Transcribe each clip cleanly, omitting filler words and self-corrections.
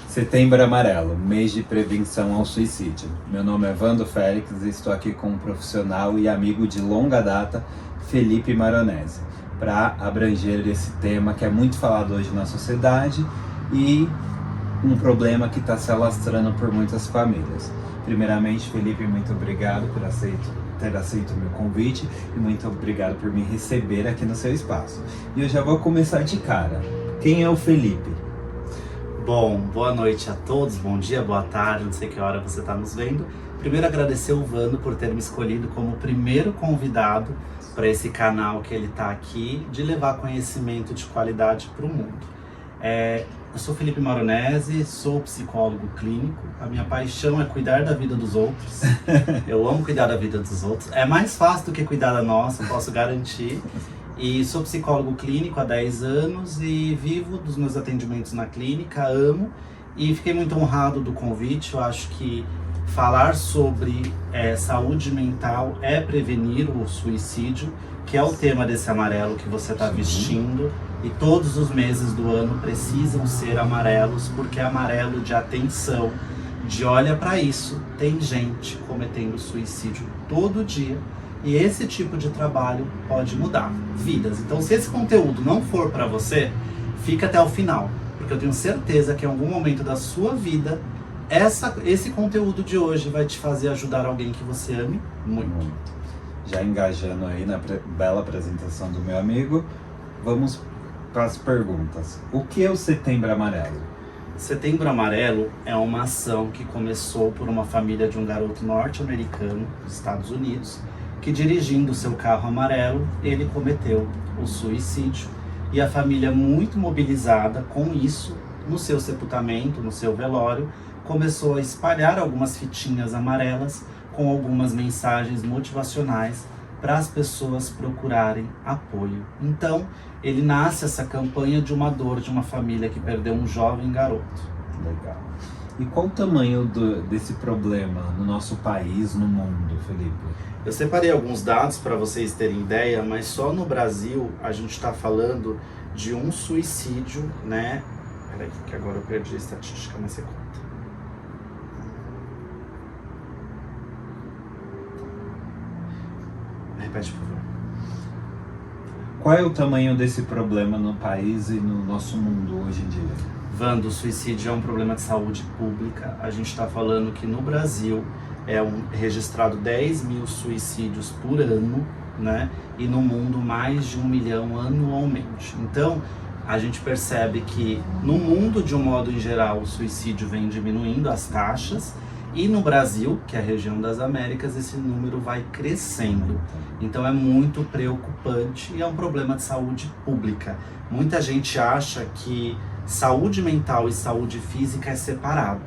Setembro Amarelo, mês de prevenção ao suicídio. Meu nome é Vando Félix e estou aqui com um profissional e amigo de longa data, Felipe Maronese, para abranger esse tema que é muito falado hoje na sociedade e um problema que está se alastrando por muitas famílias. Primeiramente, Felipe, muito obrigado por ter aceito o meu convite e muito obrigado por me receber aqui no seu espaço. E eu já vou começar de cara. Quem é o Felipe? Bom, boa noite a todos, bom dia, boa tarde, não sei que hora você está nos vendo. Primeiro agradecer o Vando por ter me escolhido como o primeiro convidado para esse canal que ele está aqui, de levar conhecimento de qualidade para o mundo. Eu sou Felipe Maronese, sou psicólogo clínico, a minha paixão é cuidar da vida dos outros. Eu amo cuidar da vida dos outros, é mais fácil do que cuidar da nossa, posso garantir. E sou psicólogo clínico há 10 anos e vivo dos meus atendimentos na clínica, amo. E fiquei muito honrado do convite. Eu acho que falar sobre saúde mental é prevenir o suicídio, que é o tema desse amarelo que você está vestindo. E todos os meses do ano precisam ser amarelos, porque é amarelo de atenção, de olha para isso. Tem gente cometendo suicídio todo dia. E esse tipo de trabalho pode mudar vidas. Então, se esse conteúdo não for para você, fica até o final, porque eu tenho certeza que em algum momento da sua vida, esse conteúdo de hoje vai te fazer ajudar alguém que você ame muito. Já engajando aí na bela apresentação do meu amigo, vamos para as perguntas. O que é o Setembro Amarelo? Setembro Amarelo é uma ação que começou por uma família de um garoto norte-americano dos Estados Unidos, que dirigindo seu carro amarelo, ele cometeu o suicídio. E a família, muito mobilizada com isso, no seu sepultamento, no seu velório, começou a espalhar algumas fitinhas amarelas com algumas mensagens motivacionais para as pessoas procurarem apoio. Então, ele nasce essa campanha de uma dor de uma família que perdeu um jovem garoto. Legal. E qual o tamanho desse problema no nosso país, no mundo, Felipe? Eu separei alguns dados para vocês terem ideia, mas só no Brasil a gente está falando de um suicídio, né? Peraí, que agora eu perdi a estatística, mas você conta. Repete, por favor. Qual é o tamanho desse problema no país e no nosso mundo hoje em dia? Vando, o suicídio é um problema de saúde pública. A gente está falando que no Brasil registrado 10 mil suicídios por ano, né? E no mundo mais de 1 milhão anualmente. Então, a gente percebe que no mundo, de um modo em geral, o suicídio vem diminuindo as taxas. E no Brasil, que é a região das Américas, esse número vai crescendo. Então é muito preocupante e é um problema de saúde pública. Muita gente acha que saúde mental e saúde física é separado,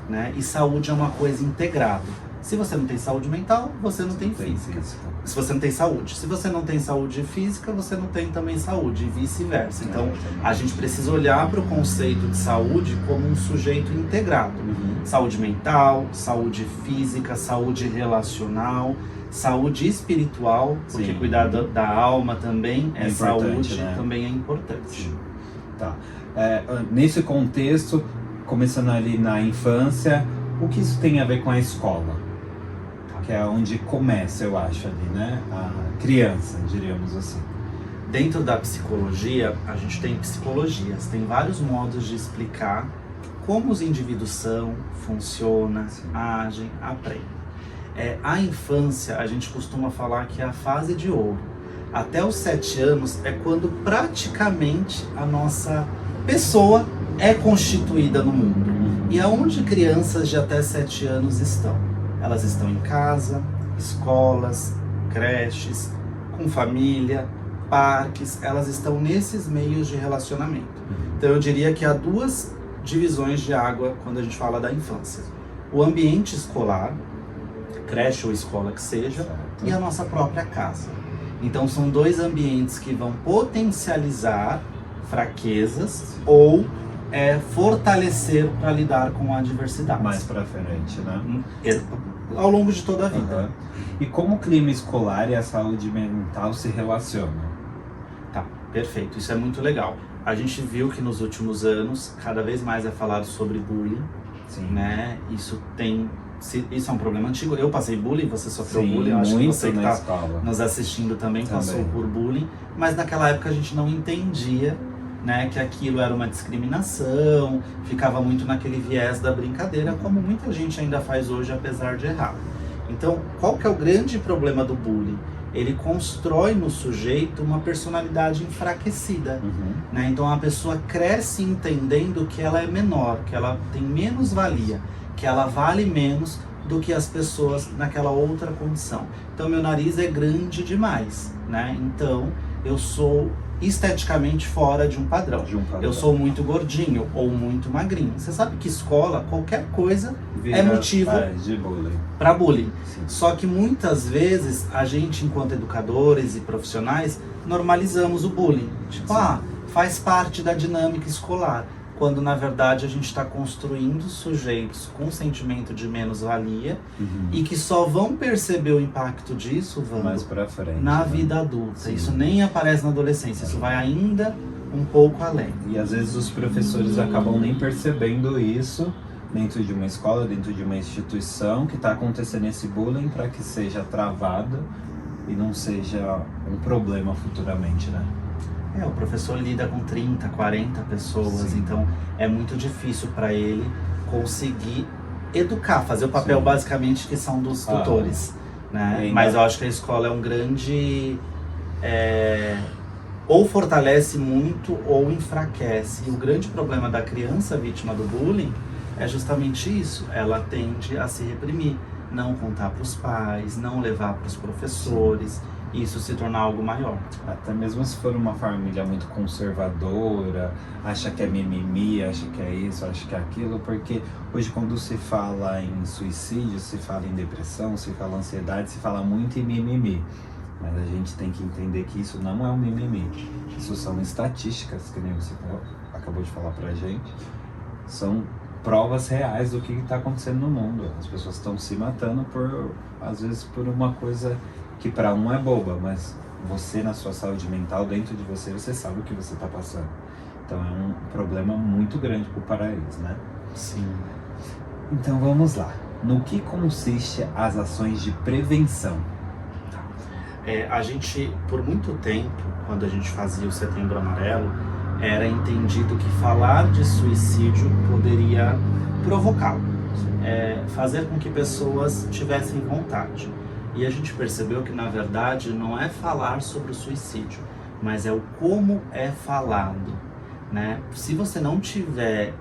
né? E saúde é uma coisa integrada. Se você não tem saúde mental, você não tem física. Se você não tem saúde. Se você não tem saúde física, você não tem também saúde, e vice-versa. Então, a gente precisa olhar para o conceito de saúde como um sujeito integrado. Saúde mental, saúde física, saúde relacional, saúde espiritual, porque cuidar da alma também é saúde, né? Também é importante. Tá. Nesse contexto, começando ali na infância, o que isso tem a ver com a escola? Que é onde começa, eu acho, ali, né? A criança, diríamos assim. Dentro da psicologia, a gente tem psicologias, tem vários modos de explicar como os indivíduos são, funcionam, agem, aprendem. A infância, a gente costuma falar que é a fase de ouro. Até os 7 anos é quando praticamente a nossa pessoa é constituída no mundo. E aonde crianças de até 7 anos estão? Elas estão em casa, escolas, creches, com família, parques, elas estão nesses meios de relacionamento. Então eu diria que há 2 divisões de água quando a gente fala da infância. O ambiente escolar, creche ou escola que seja, e a nossa própria casa. Então são 2 ambientes que vão potencializar fraquezas ou fortalecer para lidar com a adversidade. Mais para frente, né? Ao longo de toda a vida. E como o clima escolar e a saúde mental se relacionam? Tá, perfeito. Isso é muito legal. a gente viu que nos últimos anos, cada vez mais é falado sobre bullying, Sim. né? Isso é um problema antigo. Eu passei bullying, você sofreu Sim, bullying, eu acho que muito você que na está escola. nos assistindo também passou por bullying, mas naquela época a gente não entendia, né, que aquilo era uma discriminação, ficava muito naquele viés da brincadeira, como muita gente ainda faz hoje, apesar de errar. Então, qual que é o grande problema do bullying? Ele constrói no sujeito uma personalidade enfraquecida, né? Então a pessoa cresce entendendo que ela é menor, que ela tem menos valia, que ela vale menos do que as pessoas naquela outra condição. Então meu nariz é grande demais, né? Então eu sou esteticamente fora de um padrão. Eu sou muito gordinho ou muito magrinho. Você sabe que escola, qualquer coisa é motivo para bullying. Sim. Só que muitas vezes a gente, enquanto educadores e profissionais, normalizamos o bullying. Tipo, faz parte da dinâmica escolar. Quando na verdade a gente está construindo sujeitos com sentimento de menos-valia e que só vão perceber o impacto disso, mais pra frente, na vida adulta. Sim. Isso nem aparece na adolescência, isso vai ainda um pouco além. E às vezes os professores acabam nem percebendo isso dentro de uma escola, dentro de uma instituição, que está acontecendo esse bullying para que seja travado e não seja um problema futuramente, né? O professor lida com 30, 40 pessoas, Sim. então é muito difícil para ele conseguir educar, fazer o papel Sim. basicamente que são dos tutores, né? Mas eu acho que a escola é um grande... ou fortalece muito ou enfraquece. E o grande problema da criança vítima do bullying é justamente isso, ela tende a se reprimir, não contar para os pais, não levar para os professores, isso se tornar algo maior. Até mesmo se for uma família muito conservadora, acha que é mimimi, acha que é isso, acha que é aquilo, porque hoje quando se fala em suicídio, se fala em depressão, se fala em ansiedade, se fala muito em mimimi. Mas a gente tem que entender que isso não é um mimimi. Isso são estatísticas, que nem você acabou de falar pra gente. São provas reais do que está acontecendo no mundo. As pessoas estão se matando às vezes por uma coisa que para um é boba, mas você na sua saúde mental, dentro de você, você sabe o que você está passando. Então é um problema muito grande para eles, né? Sim. Então vamos lá. No que consiste as ações de prevenção? A gente, por muito tempo, quando a gente fazia o Setembro Amarelo, era entendido que falar de suicídio poderia provocá-lo, fazer com que pessoas tivessem vontade. E a gente percebeu que, na verdade, não é falar sobre o suicídio, mas é o como é falado, né? Se você não tiver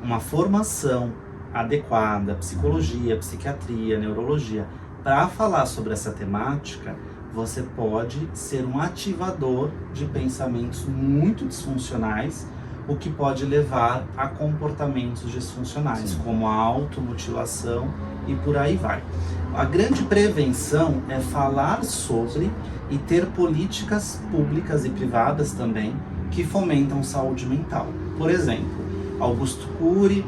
uma formação adequada, psicologia, psiquiatria, neurologia, para falar sobre essa temática, você pode ser um ativador de pensamentos muito disfuncionais, o que pode levar a comportamentos disfuncionais, como a automutilação e por aí vai. A grande prevenção é falar sobre e ter políticas públicas e privadas também que fomentam saúde mental. Por exemplo, Augusto Cury,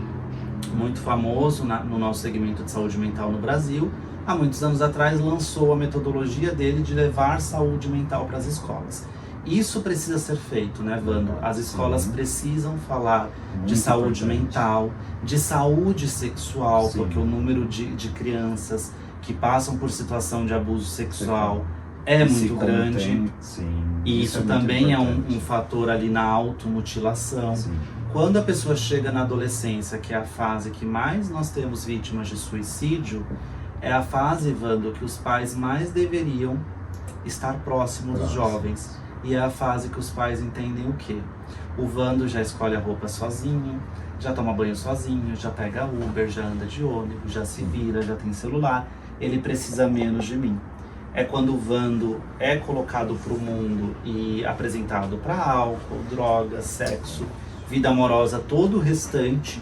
muito famoso no nosso segmento de saúde mental no Brasil, há muitos anos atrás lançou a metodologia dele de levar saúde mental para as escolas. Isso precisa ser feito, né, Wando? As escolas precisam falar de saúde mental, de saúde sexual, porque o número de crianças que passam por situação de abuso sexual é muito grande. E isso também é um fator ali na automutilação. Quando a pessoa chega na adolescência, que é a fase que mais nós temos vítimas de suicídio, é a fase, Wando, que os pais mais deveriam estar próximos dos jovens. E é a fase que os pais entendem o quê? O Wando já escolhe a roupa sozinho, já toma banho sozinho, já pega Uber, já anda de ônibus, já se vira, já tem celular. Ele precisa menos de mim. É quando o Wando é colocado para o mundo e apresentado para álcool, drogas, sexo, vida amorosa, todo o restante,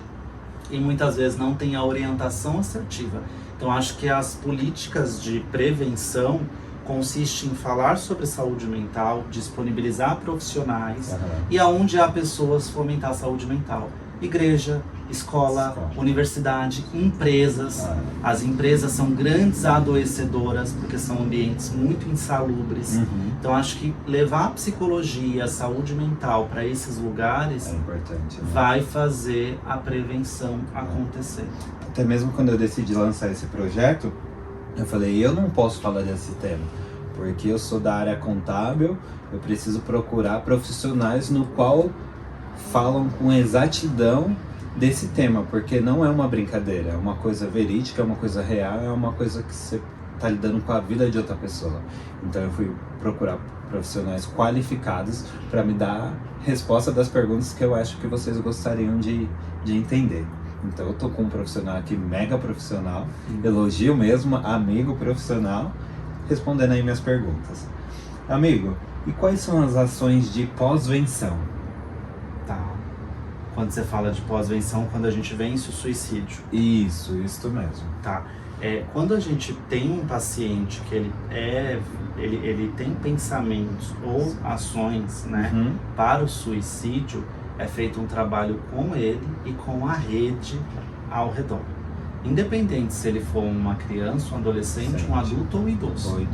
e muitas vezes não tem a orientação assertiva. Então acho que as políticas de prevenção consiste em falar sobre saúde mental, disponibilizar profissionais e aonde há pessoas fomentar a saúde mental. igreja, escola, universidade, empresas. As empresas são grandes adoecedoras porque são ambientes muito insalubres. Então acho que levar a psicologia, a saúde mental para esses lugares é importante, né? vai fazer a prevenção acontecer. Até mesmo quando eu decidi lançar esse projeto, eu falei, eu não posso falar desse tema, porque eu sou da área contábil, eu preciso procurar profissionais no qual falam com exatidão desse tema, porque não é uma brincadeira, é uma coisa verídica, é uma coisa real, é uma coisa que você está lidando com a vida de outra pessoa. Então eu fui procurar profissionais qualificados para me dar resposta das perguntas que eu acho que vocês gostariam de entender. Então eu tô com um profissional aqui, mega profissional, elogio mesmo, amigo profissional, respondendo aí minhas perguntas. Amigo, e quais são as ações de pós-venção? Tá. Quando você fala de pós-venção, quando a gente vence o suicídio. Isso mesmo. Tá. Quando a gente tem um paciente que ele tem pensamentos ou ações, né, para o suicídio, é feito um trabalho com ele e com a rede ao redor. Independente se ele for uma criança, um adolescente, um adulto ou idoso.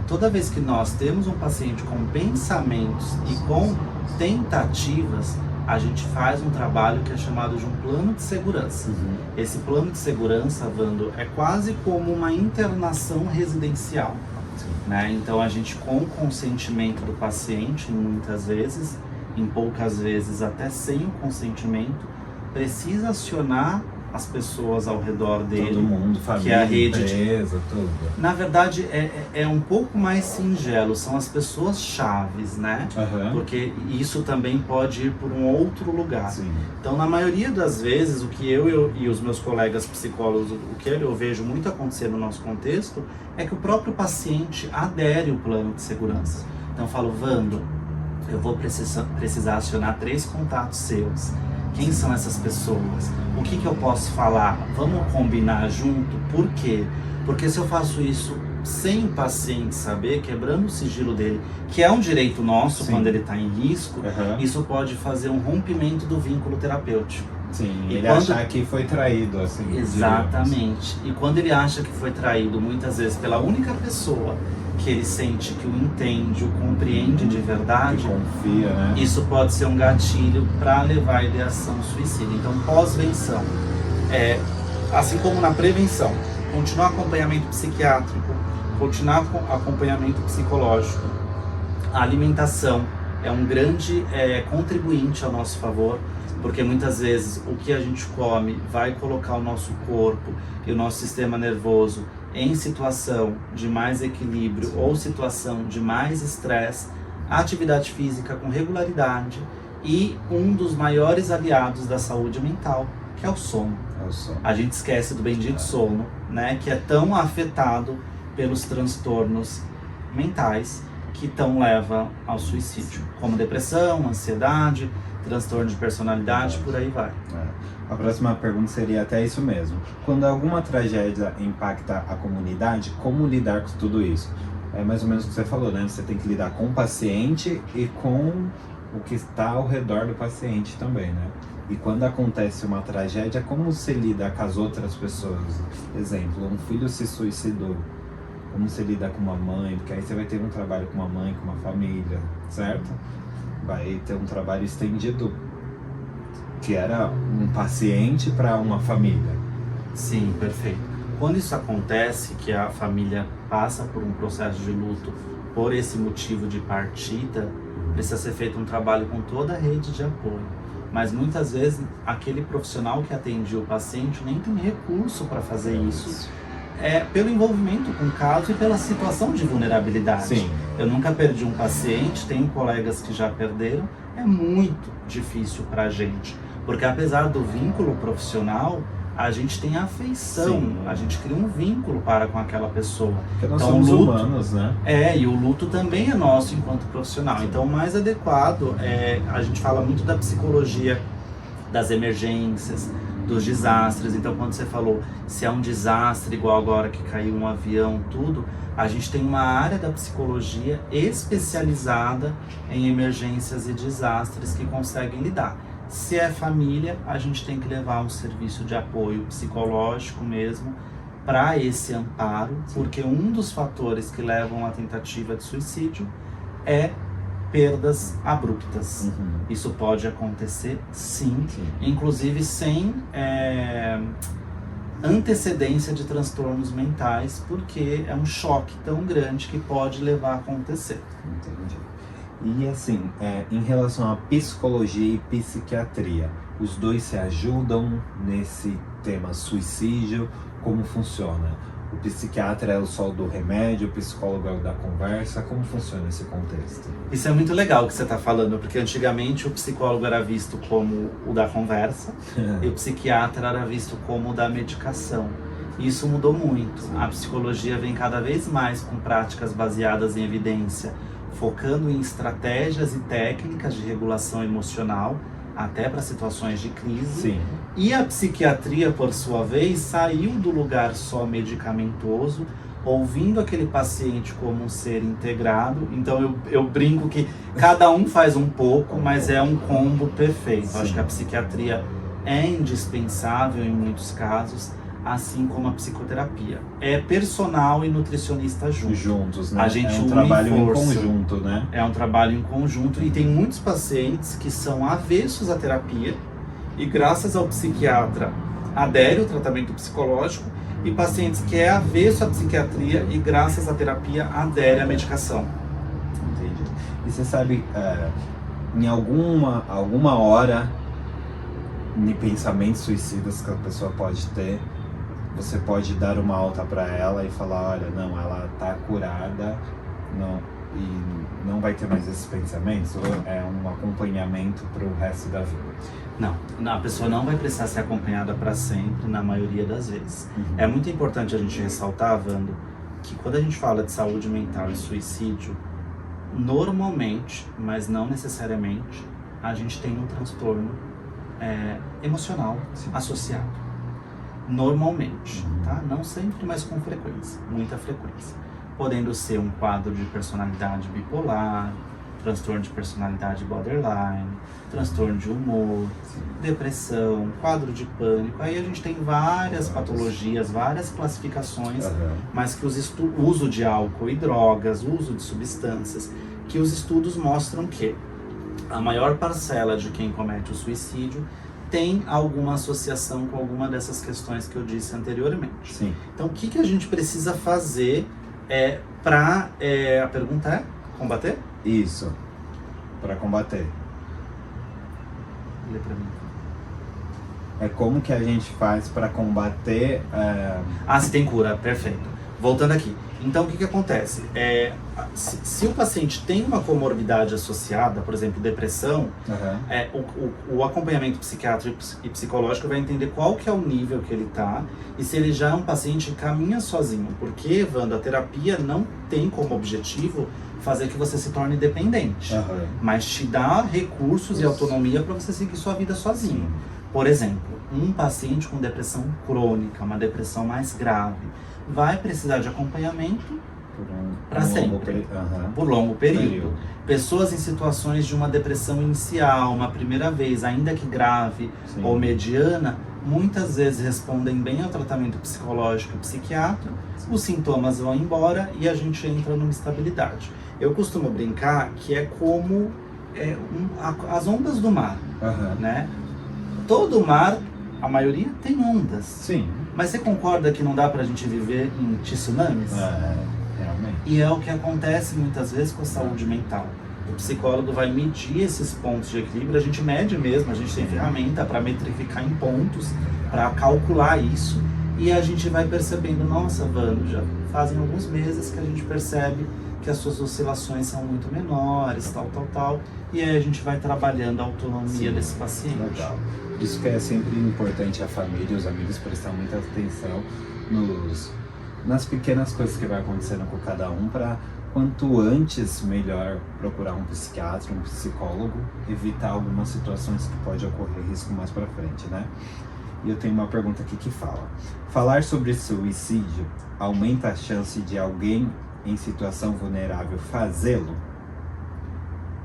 Toda vez que nós temos um paciente com pensamentos e com tentativas, a gente faz um trabalho que é chamado de um plano de segurança. Esse plano de segurança, Vando, é quase como uma internação residencial. Né? Então a gente, com o consentimento do paciente, muitas vezes, em poucas vezes até sem o consentimento, precisa acionar as pessoas ao redor dele. Todo mundo, família, que é a rede empresa, tudo. Na verdade, é um pouco mais singelo, são as pessoas chaves, né? Porque isso também pode ir por um outro lugar. Sim. Então, na maioria das vezes, o que eu e os meus colegas psicólogos, o que eu vejo muito acontecer no nosso contexto, é que o próprio paciente adere ao plano de segurança. Então, eu falo, Vando, eu vou precisar acionar 3 contatos seus. Quem são essas pessoas? O que eu posso falar? Vamos combinar junto? Por quê? Porque se eu faço isso sem o paciente saber, quebrando o sigilo dele, que é um direito nosso quando ele está em risco, isso pode fazer um rompimento do vínculo terapêutico. Sim, e ele achar que foi traído, assim. Exatamente. E quando ele acha que foi traído, muitas vezes pela única pessoa que ele sente que o entende, o compreende de verdade, que confia, né? Isso pode ser um gatilho para levar a ideação suicida. Então, pós-venção, assim como na prevenção, continuar acompanhamento psiquiátrico, continuar acompanhamento psicológico, a alimentação é um grande contribuinte ao nosso favor, porque muitas vezes o que a gente come vai colocar o nosso corpo e o nosso sistema nervoso em situação de mais equilíbrio ou situação de mais estresse. A atividade física com regularidade e um dos maiores aliados da saúde mental, que é o sono. A gente esquece do bendito sono, né, que é tão afetado pelos transtornos mentais que levam ao suicídio, como depressão, ansiedade, transtorno de personalidade, por aí vai. A próxima pergunta seria até isso mesmo. Quando alguma tragédia impacta a comunidade, como lidar com tudo isso? É mais ou menos o que você falou, né? Você tem que lidar com o paciente e com o que está ao redor do paciente também, né? E quando acontece uma tragédia, como você lida com as outras pessoas? Exemplo, um filho se suicidou. Como você lida com uma mãe? Porque aí você vai ter um trabalho com uma mãe, com uma família, certo? Vai ter um trabalho estendido, que era um paciente para uma família. Sim, perfeito. Quando isso acontece, que a família passa por um processo de luto por esse motivo de partida, precisa ser feito um trabalho com toda a rede de apoio. Mas muitas vezes aquele profissional que atendia o paciente nem tem recurso para fazer isso. Pelo envolvimento com o caso e pela situação de vulnerabilidade. Sim. Eu nunca perdi um paciente, tenho colegas que já perderam. É muito difícil para a gente, porque apesar do vínculo profissional, a gente tem afeição, Sim. A gente cria um vínculo com aquela pessoa. Porque nós somos humanos, né? E o luto também é nosso enquanto profissional. Então, o mais adequado a gente fala muito da psicologia das emergências, dos desastres. Então, quando você falou se é um desastre igual agora que caiu um avião, tudo, a gente tem uma área da psicologia especializada em emergências e desastres que conseguem lidar. Se é família, a gente tem que levar um serviço de apoio psicológico mesmo para esse amparo, porque um dos fatores que levam à tentativa de suicídio é perdas abruptas. Isso pode acontecer sim. Inclusive sem antecedência de transtornos mentais, porque é um choque tão grande que pode levar a acontecer. Entendi. E assim, em relação à psicologia e psiquiatria, os dois se ajudam nesse tema suicídio? Como funciona? O psiquiatra é só do remédio, o psicólogo é o da conversa? Como funciona esse contexto? Isso é muito legal que você está falando, porque antigamente o psicólogo era visto como o da conversa e o psiquiatra era visto como o da medicação. E isso mudou muito. A psicologia vem cada vez mais com práticas baseadas em evidência, focando em estratégias e técnicas de regulação emocional, até para situações de crise. Sim. E a psiquiatria, por sua vez, saiu do lugar só medicamentoso, ouvindo aquele paciente como um ser integrado. Então eu brinco que cada um faz um pouco, mas é um combo perfeito. Sim. Acho que a psiquiatria é indispensável em muitos casos, assim como a psicoterapia. É personal e nutricionista Juntos, né? A gente é um une trabalho em força. conjunto, né? É um trabalho em conjunto e tem muitos pacientes que são avessos à terapia e graças ao psiquiatra adere ao tratamento psicológico, e pacientes que é avesso à psiquiatria e graças à terapia adere à medicação. Entendi. E você sabe, em alguma hora, em pensamentos suicidas que a pessoa pode ter, você pode dar uma alta para ela e falar, olha, não, ela tá curada, não, e não vai ter mais esses pensamentos? Ou é um acompanhamento para o resto da vida? Não, a pessoa não vai precisar ser acompanhada para sempre, na maioria das vezes. É muito importante a gente ressaltar, Wando, que quando a gente fala de saúde mental e suicídio, normalmente, mas não necessariamente, a gente tem um transtorno emocional associado. Normalmente, tá? Não sempre, mas com frequência, muita frequência. Podendo ser um quadro de personalidade bipolar, transtorno de personalidade borderline, transtorno de humor, depressão, quadro de pânico. Aí a gente tem várias patologias, várias classificações, mas que o uso de álcool e drogas, o uso de substâncias, que os estudos mostram que a maior parcela de quem comete o suicídio tem alguma associação com alguma dessas questões que eu disse anteriormente. Sim. Então, o que a gente precisa fazer para... a pergunta é combater? Isso, para combater. Lê pra mim. É como que a gente faz para combater... se tem cura, perfeito. Voltando aqui. Então, o que acontece? Se o paciente tem uma comorbidade associada, por exemplo, depressão, o acompanhamento psiquiátrico e psicológico vai entender qual que é o nível que ele está e se ele já é um paciente que caminha sozinho. Porque, Wando, a terapia não tem como objetivo fazer que você se torne dependente, mas te dá recursos e autonomia para você seguir sua vida sozinho. Por exemplo, um paciente com depressão crônica, uma depressão mais grave, vai precisar de acompanhamento para sempre, por longo período. Pessoas em situações de uma depressão inicial, uma primeira vez, ainda que grave ou mediana, muitas vezes respondem bem ao tratamento psicológico e psiquiátrico, os sintomas vão embora e a gente entra numa estabilidade. Eu costumo brincar que é como as ondas do mar, né? Todo mar, a maioria tem ondas. Sim. Mas você concorda que não dá pra gente viver em tsunamis? Realmente. E é o que acontece muitas vezes com a saúde mental. O psicólogo vai medir esses pontos de equilíbrio, a gente mede mesmo, a gente tem ferramenta para metrificar em pontos, para calcular isso, e a gente vai percebendo, nossa, Wando, já fazem alguns meses que a gente percebe que as suas oscilações são muito menores, tal, e aí a gente vai trabalhando a autonomia desse paciente. Legal. Por isso que é sempre importante a família e os amigos prestar muita atenção nas pequenas coisas que vai acontecendo com cada um, para quanto antes melhor procurar um psiquiatra, um psicólogo, evitar algumas situações que pode ocorrer risco mais para frente, né? E eu tenho uma pergunta aqui que fala: falar sobre suicídio aumenta a chance de alguém em situação vulnerável fazê-lo?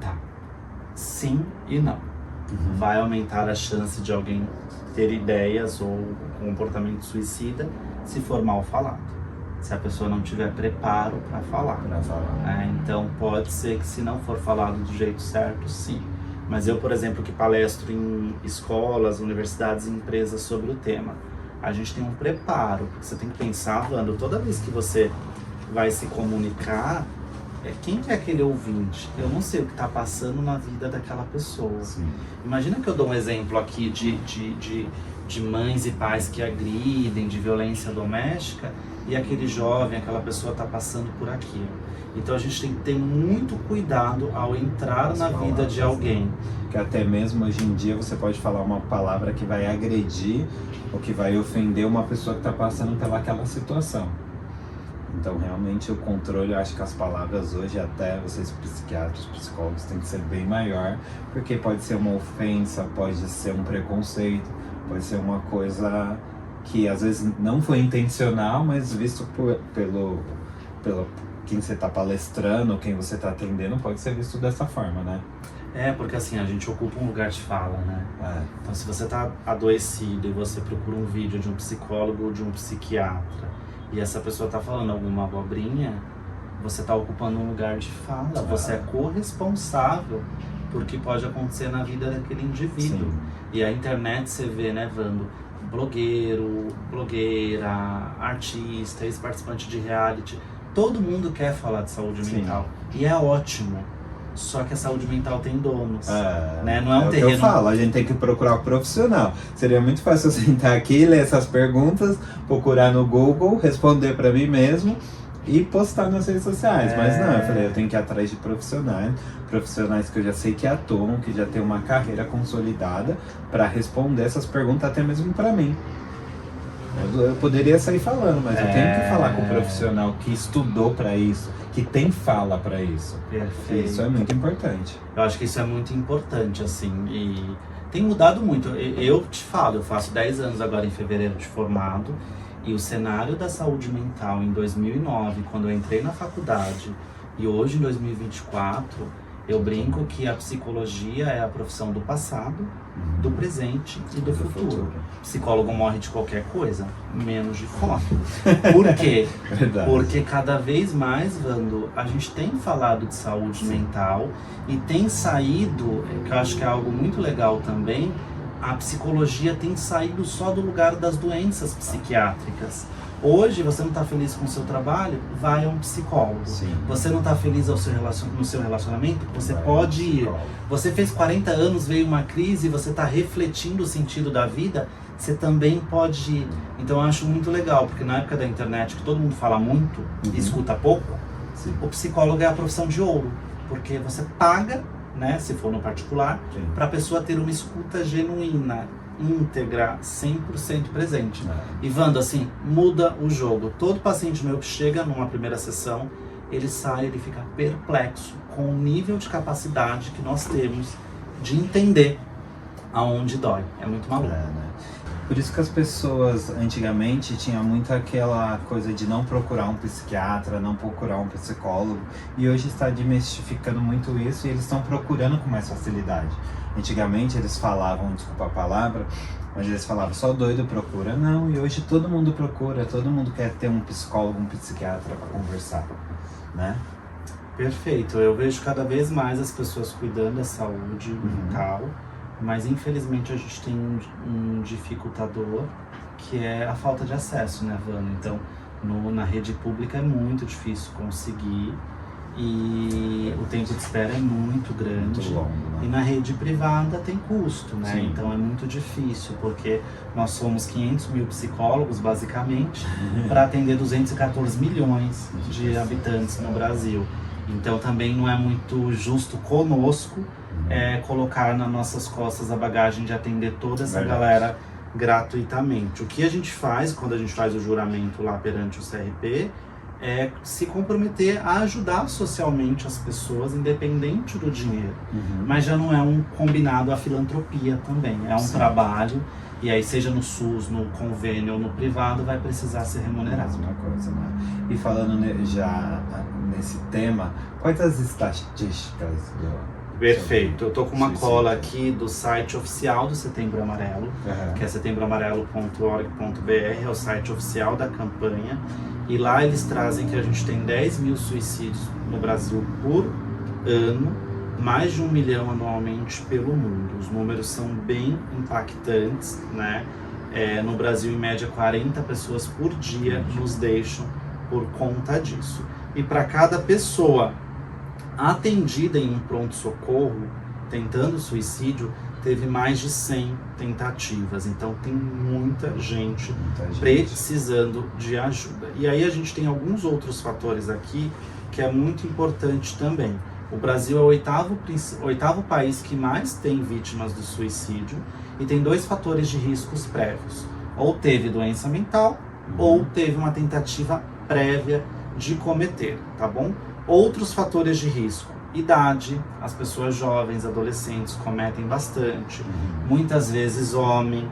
Tá. Sim e não. vai aumentar a chance de alguém ter ideias ou comportamento suicida se for mal falado. Se a pessoa não tiver preparo para falar. Então pode ser que se não for falado do jeito certo, sim. Mas eu, por exemplo, que palestro em escolas, universidades e empresas sobre o tema, a gente tem um preparo, porque você tem que pensar, Wando, toda vez que você vai se comunicar, quem que é aquele ouvinte? Eu não sei o que está passando na vida daquela pessoa. Sim. Imagina que eu dou um exemplo aqui de mães e pais que agridem, de violência doméstica, e aquele jovem, aquela pessoa está passando por aquilo. Então a gente tem que ter muito cuidado ao entrar na vida de alguém. Que até mesmo hoje em dia você pode falar uma palavra que vai agredir ou que vai ofender uma pessoa que está passando pelaquela situação. Então realmente o controle, eu acho que as palavras hoje, até vocês psiquiatras, psicólogos, tem que ser bem maior, porque pode ser uma ofensa, pode ser um preconceito, pode ser uma coisa que às vezes não foi intencional, mas visto pelo quem você está palestrando, quem você está atendendo, pode ser visto dessa forma, né? Porque assim, a gente ocupa um lugar de fala, né? Então se você está adoecido e você procura um vídeo de um psicólogo ou de um psiquiatra, e essa pessoa está falando alguma abobrinha, você está ocupando um lugar de fala, você é corresponsável por que pode acontecer na vida daquele indivíduo. Sim. E a internet você vê, né, Wando, blogueiro, blogueira, artista, ex-participante de reality, todo mundo quer falar de saúde mental. E é ótimo. Só que a saúde mental tem donos, né? Não é um terreno... O que eu falo, a gente tem que procurar um profissional. Seria muito fácil eu sentar aqui, ler essas perguntas, procurar no Google, responder para mim mesmo e postar nas redes sociais. Mas não, eu falei, eu tenho que ir atrás de profissionais que eu já sei que atuam, que já têm uma carreira consolidada para responder essas perguntas até mesmo para mim. Eu poderia sair falando, mas eu tenho que falar com um profissional que estudou para isso, que tem fala para isso. Perfeito. Isso é muito importante. Eu acho que isso é muito importante, assim, e tem mudado muito. Eu te falo, eu faço 10 anos agora em fevereiro de formado, e o cenário da saúde mental em 2009, quando eu entrei na faculdade, e hoje em 2024, eu brinco que a psicologia é a profissão do passado, do presente e do futuro. Psicólogo morre de qualquer coisa, menos de fome. Por quê? Verdade. Porque cada vez mais, Wando, a gente tem falado de saúde mental e tem saído, que eu acho que é algo muito legal também, a psicologia tem saído só do lugar das doenças psiquiátricas. Hoje, você não está feliz com o seu trabalho? Vai a um psicólogo. Sim. Você não está feliz no seu relacionamento? Você pode ir. Você fez 40 anos, veio uma crise, você está refletindo o sentido da vida, você também pode ir. Então eu acho muito legal, porque na época da internet, que todo mundo fala muito e escuta pouco, o psicólogo é a profissão de ouro. Porque você paga, né, se for no particular, para a pessoa ter uma escuta genuína, íntegra, 100% presente. E Wando, assim, muda o jogo. Todo paciente meu que chega numa primeira sessão, ele sai, ele fica perplexo com o nível de capacidade que nós temos de entender aonde dói. É muito maluco. Né? Por isso que as pessoas antigamente tinham muito aquela coisa de não procurar um psiquiatra, não procurar um psicólogo, e hoje está desmistificando muito isso e eles estão procurando com mais facilidade. Antigamente eles falavam, desculpa a palavra, mas eles falavam só doido procura, não, e hoje todo mundo procura, todo mundo quer ter um psicólogo, um psiquiatra para conversar, né? Perfeito, eu vejo cada vez mais as pessoas cuidando da saúde mental, mas infelizmente a gente tem um dificultador, que é a falta de acesso, né, Wando? Então, na rede pública é muito difícil conseguir, e o tempo de espera é muito grande. Muito longo, né? E na rede privada tem custo, né? Sim. Então é muito difícil, porque nós somos 500 mil psicólogos, basicamente, para atender 214 milhões de habitantes no Brasil. Então também não é muito justo conosco colocar nas nossas costas a bagagem de atender toda essa galera gratuitamente. O que a gente faz quando a gente faz o juramento lá perante o CRP é se comprometer a ajudar socialmente as pessoas, independente do dinheiro. Mas já não é um combinado à filantropia também, é um trabalho, e aí seja no SUS, no convênio ou no privado, vai precisar ser remunerado. Uma coisa, né? E falando já nesse tema, quais as estatísticas Perfeito. Eu tô com uma Suicídio. cola aqui do site oficial do Setembro Amarelo, que é setembroamarelo.org.br, é o site oficial da campanha. E lá eles trazem que a gente tem 10 mil suicídios no Brasil por ano, mais de 1 milhão anualmente pelo mundo. Os números são bem impactantes, né? No Brasil, em média, 40 pessoas por dia nos deixam por conta disso. E para cada pessoa atendida em um pronto-socorro tentando suicídio, teve mais de 100 tentativas. Então tem muita gente precisando de ajuda. E aí a gente tem alguns outros fatores aqui que é muito importante também. O Brasil é o oitavo país que mais tem vítimas do suicídio e tem 2 fatores de riscos prévios. Ou teve doença mental ou teve uma tentativa prévia de cometer, tá bom? Outros fatores de risco: idade, as pessoas jovens, adolescentes cometem bastante, muitas vezes homem,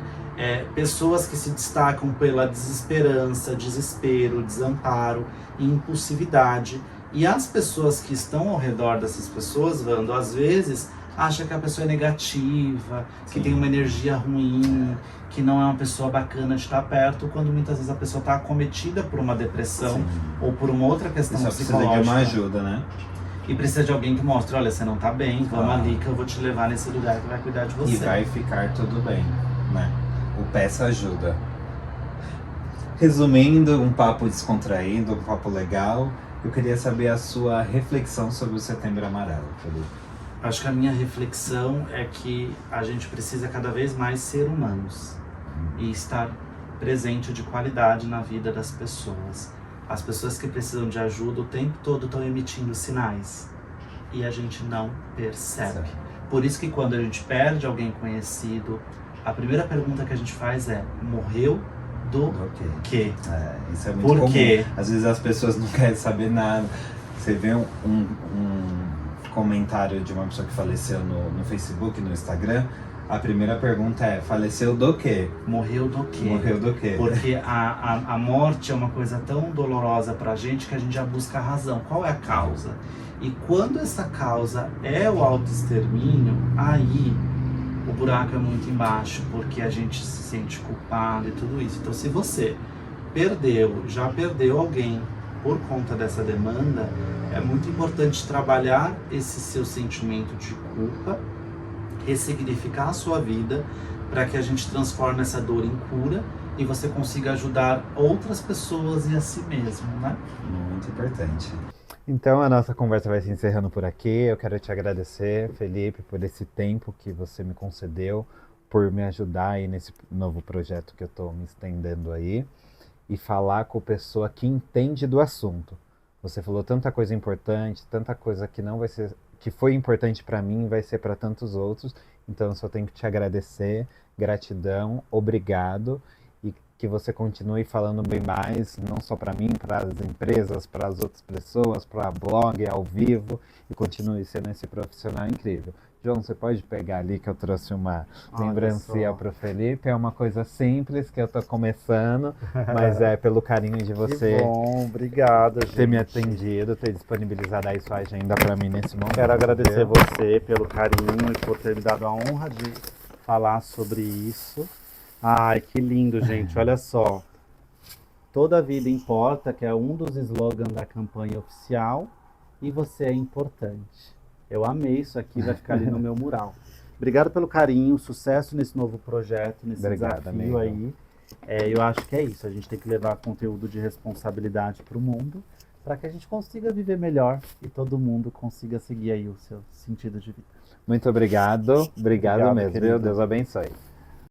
pessoas que se destacam pela desesperança, desespero, desamparo e impulsividade. E as pessoas que estão ao redor dessas pessoas, Wando, às vezes acha que a pessoa é negativa, que tem uma energia ruim, que não é uma pessoa bacana de estar perto, quando muitas vezes a pessoa está acometida por uma depressão ou por uma outra questão psicológica. Precisa de uma ajuda, né? E precisa de alguém que mostre: olha, você não tá bem, vamos ali que eu vou te levar nesse lugar que vai cuidar de você. E vai ficar tudo bem, né? O peça ajuda. Resumindo, um papo descontraído, um papo legal, eu queria saber a sua reflexão sobre o Setembro Amarelo, Felipe. Acho que a minha reflexão é que a gente precisa cada vez mais ser humanos e estar presente de qualidade na vida das pessoas. As pessoas que precisam de ajuda o tempo todo estão emitindo sinais e a gente não percebe. Por isso que quando a gente perde alguém conhecido, a primeira pergunta que a gente faz é: morreu do quê? Isso é muito Por comum. quê? Às vezes as pessoas não querem saber nada. Você vê um comentário de uma pessoa que faleceu no Facebook, no Instagram, a primeira pergunta é: faleceu do quê? Morreu do quê? Morreu do quê? Porque a morte é uma coisa tão dolorosa pra gente que a gente já busca a razão. Qual é a causa? E quando essa causa é o autoextermínio, aí o buraco é muito embaixo, porque a gente se sente culpado e tudo isso. Então, se você já perdeu alguém por conta dessa demanda, é muito importante trabalhar esse seu sentimento de culpa, ressignificar a sua vida, para que a gente transforme essa dor em cura e você consiga ajudar outras pessoas e a si mesmo, né? Muito importante. Então a nossa conversa vai se encerrando por aqui. Eu quero te agradecer, Felipe, por esse tempo que você me concedeu, por me ajudar aí nesse novo projeto que eu estou me estendendo aí, e falar com a pessoa que entende do assunto. Você falou tanta coisa importante, tanta coisa que não vai ser, que foi importante para mim, vai ser para tantos outros. Então eu só tenho que te agradecer, gratidão, obrigado, e que você continue falando bem mais, não só para mim, para as empresas, para as outras pessoas, para blog, ao vivo, e continue sendo esse profissional incrível. João, você pode pegar ali que eu trouxe uma lembrancinha para o Felipe. É uma coisa simples que eu tô começando, mas é pelo carinho de você. Que bom, obrigado, gente. Ter me atendido, ter disponibilizado aí sua agenda para mim nesse momento. Quero agradecer você pelo carinho e por ter me dado a honra de falar sobre isso. Ai, que lindo, gente. Olha só. Toda vida importa, que é um dos slogans da campanha oficial, e você é importante. Eu amei isso aqui, vai ficar ali no meu mural. Obrigado pelo carinho, sucesso nesse novo projeto, nesse desafio amigo. Aí. Eu acho que é isso, a gente tem que levar conteúdo de responsabilidade para o mundo, para que a gente consiga viver melhor e todo mundo consiga seguir aí o seu sentido de vida. Muito obrigado, obrigado mesmo, querido. Deus abençoe.